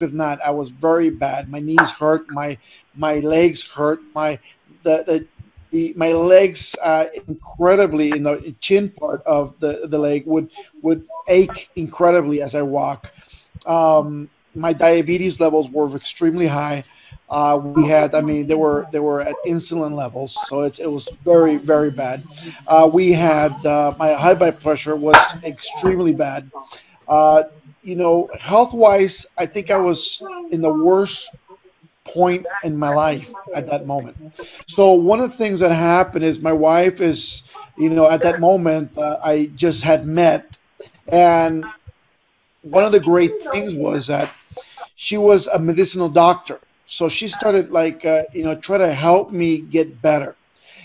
could not. I was very bad. My knees hurt. My legs hurt. My legs incredibly in the chin part of the leg would ache incredibly as I walk. My diabetes levels were extremely high. We had, I mean, they were at insulin levels, so it was very very bad. We had my high blood pressure was extremely bad. Uh, Health wise, I think I was in the worst point in my life at that moment. So one of the things that happened is my wife is, at that moment I just had met, and one of the great things was that she was a medicinal doctor. So she started like, try to help me get better.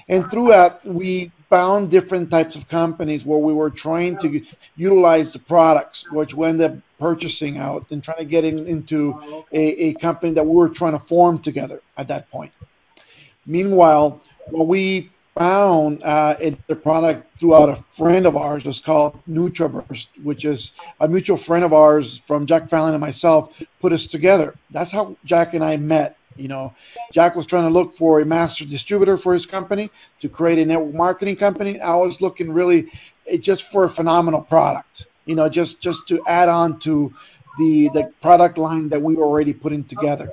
And throughout, we found different types of companies where we were trying to utilize the products, which we ended up purchasing out and trying to get into a company that we were trying to form together at that point. Meanwhile, what we found the product throughout a friend of ours was called NutriBurst, which is a mutual friend of ours from Jack Fallon and myself put us together. That's how Jack and I met. Jack was trying to look for a master distributor for his company to create a network marketing company. I was looking really just for a phenomenal product, just to add on to the product line that we were already putting together.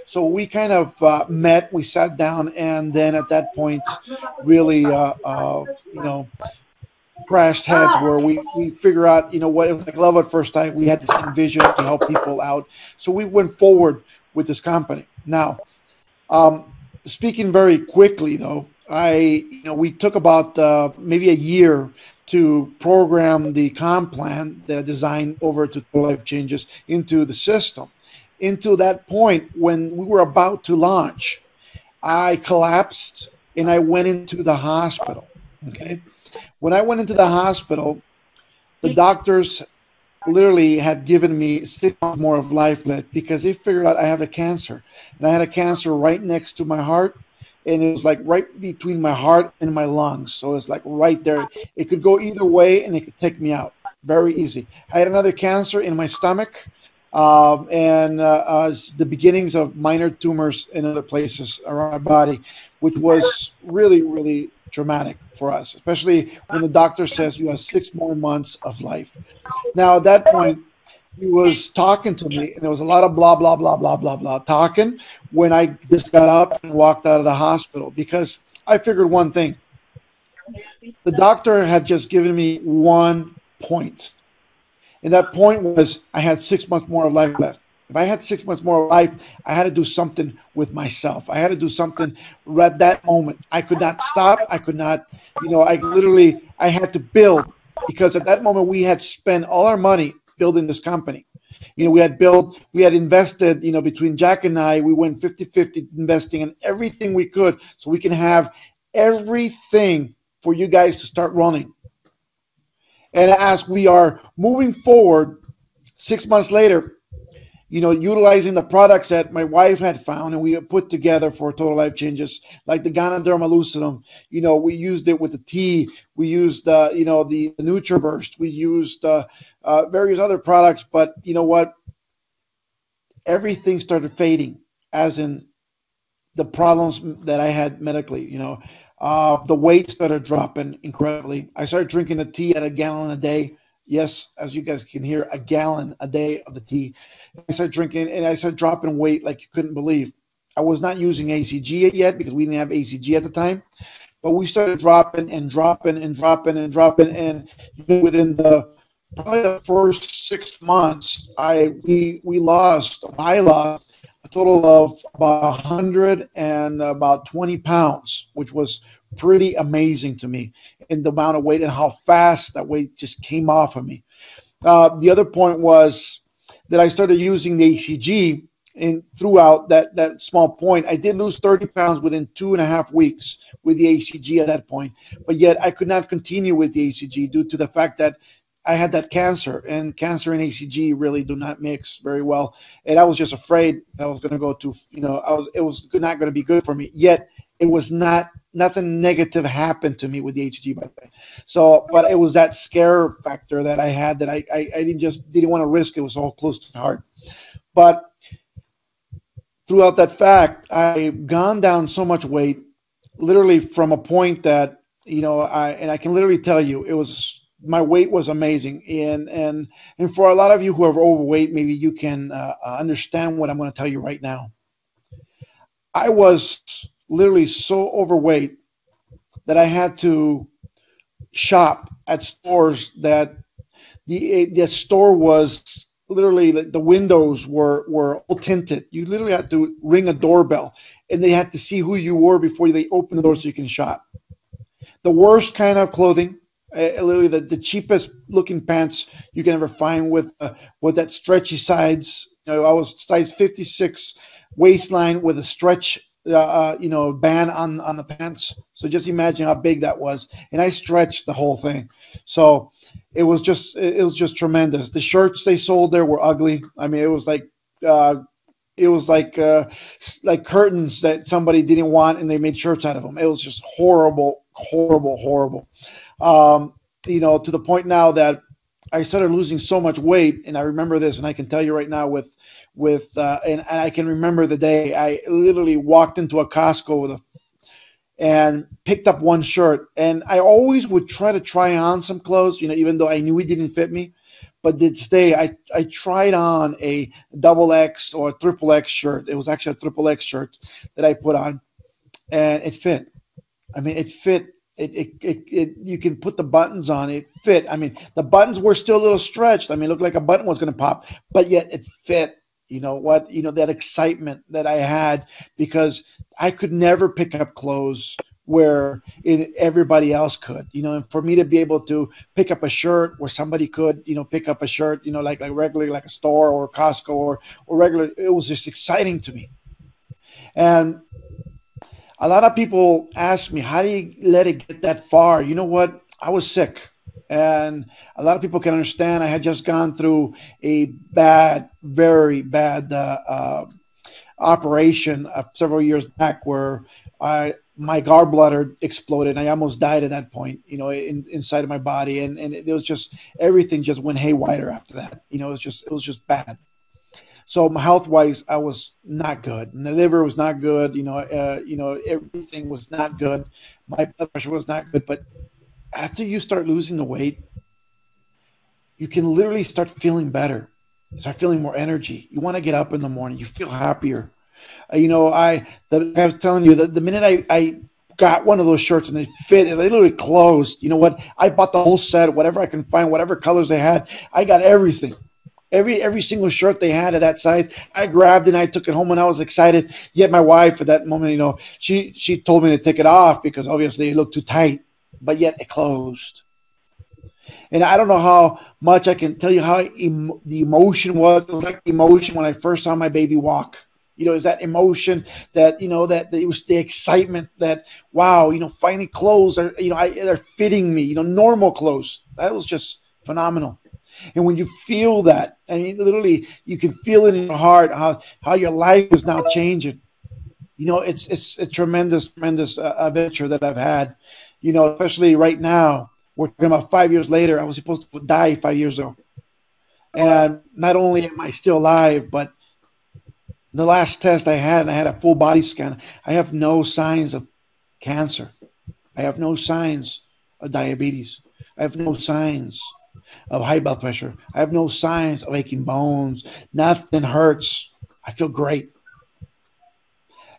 So we kind of met, we sat down, and then at that point, really, crashed heads where we figure out, what, it was like love at first sight. We had the same vision to help people out. So we went forward with this company. Now, speaking very quickly though, we took about maybe a year to program the comp plan, the design over to Life Changes into the system. Into that point, when we were about to launch, I collapsed and I went into the hospital. Okay. When I went into the hospital, the doctors literally had given me 6 months more of life left because they figured out I had a cancer. And I had a cancer right next to my heart. And it was like right between my heart and my lungs. So it's like right there. It could go either way and it could take me out. Very easy. I had another cancer in my stomach, and the beginnings of minor tumors in other places around my body, which was really, really traumatic for us, especially when the doctor says you have 6 more months of life. Now, at that point, he was talking to me, and there was a lot of blah, blah, blah, blah, blah, blah talking when I just got up and walked out of the hospital because I figured one thing. The doctor had just given me one point. And that point was I had 6 months more of life left. If I had 6 months more of life, I had to do something with myself. I had to do something right at that moment. I could not stop. I could not, I had to build because at that moment we had spent all our money building this company. We had invested, between Jack and I, we went 50-50 investing in everything we could so we can have everything for you guys to start running. And as we are moving forward, 6 months later, utilizing the products that my wife had found and we had put together for Total Life Changes, like the Ganoderma Lucidum, we used it with the tea, we used, the NutriBurst, we used various other products, but you know what? Everything started fading, as in the problems that I had medically, the weight started dropping incredibly. I started drinking the tea at a gallon a day. Yes, as you guys can hear, a gallon a day of the tea. I started drinking and I started dropping weight like you couldn't believe. I was not using ACG yet because we didn't have ACG at the time, but we started dropping and dropping and dropping and dropping. And within probably the first 6 months, I lost a total of about 100 and about 20 pounds, which was pretty amazing to me in the amount of weight and how fast that weight just came off of me. The other point was that I started using the ACG, and throughout that small point, I did lose 30 pounds within 2.5 weeks with the ACG at that point. But yet I could not continue with the ACG due to the fact that I had that cancer, and cancer and ACG really do not mix very well. And I was just afraid I was going to go to, it was not going to be good for me. Yet it was nothing negative happened to me with the ACG, by the way. So, but it was that scare factor that I had that I didn't want to risk. It was all close to my heart. But throughout that fact, I've gone down so much weight, literally from a point that, I can literally tell you, my weight was amazing. And for a lot of you who are overweight, maybe you can understand what I'm going to tell you right now. I was literally so overweight that I had to shop at stores that the store was literally, the windows were all tinted. You literally had to ring a doorbell, and they had to see who you were before they opened the door so you can shop. The worst kind of clothing, literally the cheapest looking pants you can ever find with that stretchy sides. I was size 56 waistline with a stretch band on the pants. So just imagine how big that was. And I stretched the whole thing. So it was just tremendous. The shirts they sold there were ugly. I mean, it was like curtains that somebody didn't want and they made shirts out of them. It was just horrible, horrible, horrible. To the point now that I started losing so much weight, and I remember this, and I can tell you right now and I can remember the day I literally walked into a Costco and picked up one shirt, and I always would try on some clothes, even though I knew it didn't fit me. But this day I tried on a double X or a triple X shirt. It was actually a triple X shirt that I put on, and it fit. I mean, it fit. You can put the buttons on. It fit. I mean, the buttons were still a little stretched. I mean, it looked like a button was going to pop, but yet it fit. You know what? That excitement that I had, because I could never pick up clothes where everybody else could, and for me to be able to pick up a shirt where somebody could, pick up a shirt, like regularly, like a store or Costco or regular, it was just exciting to me. And a lot of people ask me, how do you let it get that far? You know what? I was sick. And a lot of people can understand. I had just gone through a very bad operation several years back where my gallbladder exploded. I almost died at that point, inside of my body. And it was just, everything just went haywire after that. It was just bad. So health-wise, I was not good. And the liver was not good. Everything was not good. My blood pressure was not good. But after you start losing the weight, you can literally start feeling better. Start feeling more energy. You want to get up in the morning. You feel happier. I was telling you that the minute I got one of those shirts and they fit, it literally closed. You know what? I bought the whole set, whatever I can find, whatever colors they had. I got everything. Every single shirt they had of that size, I grabbed and I took it home, and I was excited. Yet my wife at that moment, she told me to take it off because obviously it looked too tight, but yet it closed. And I don't know how much I can tell you how the emotion was. It was like the emotion when I first saw my baby walk. Is that emotion that, that it was the excitement that, wow, finally clothes are, they're fitting me, normal clothes. That was just phenomenal. And when you feel that, I mean, literally, you can feel it in your heart how your life is now changing. It's a tremendous adventure that I've had. Especially right now, we're talking about 5 years later. I was supposed to die 5 years ago, and not only am I still alive, but the last test I had a full body scan. I have no signs of cancer. I have no signs of diabetes. I have no signs of high blood pressure. I have no signs of aching bones. Nothing hurts. I feel great.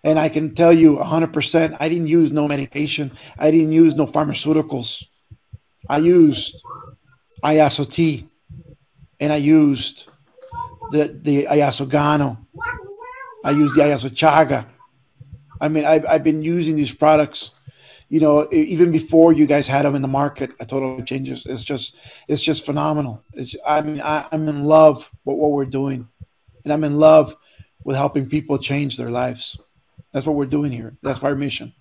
And I can tell you 100%, I didn't use no medication. I didn't use no pharmaceuticals. I used IASO T, and I used the IASO Gano. I used the IASO Chaga. I mean, I've been using these products, even before you guys had them in the market. I totally changes. It's just phenomenal. I'm in love with what we're doing, and I'm in love with helping people change their lives. That's what we're doing here. That's our mission.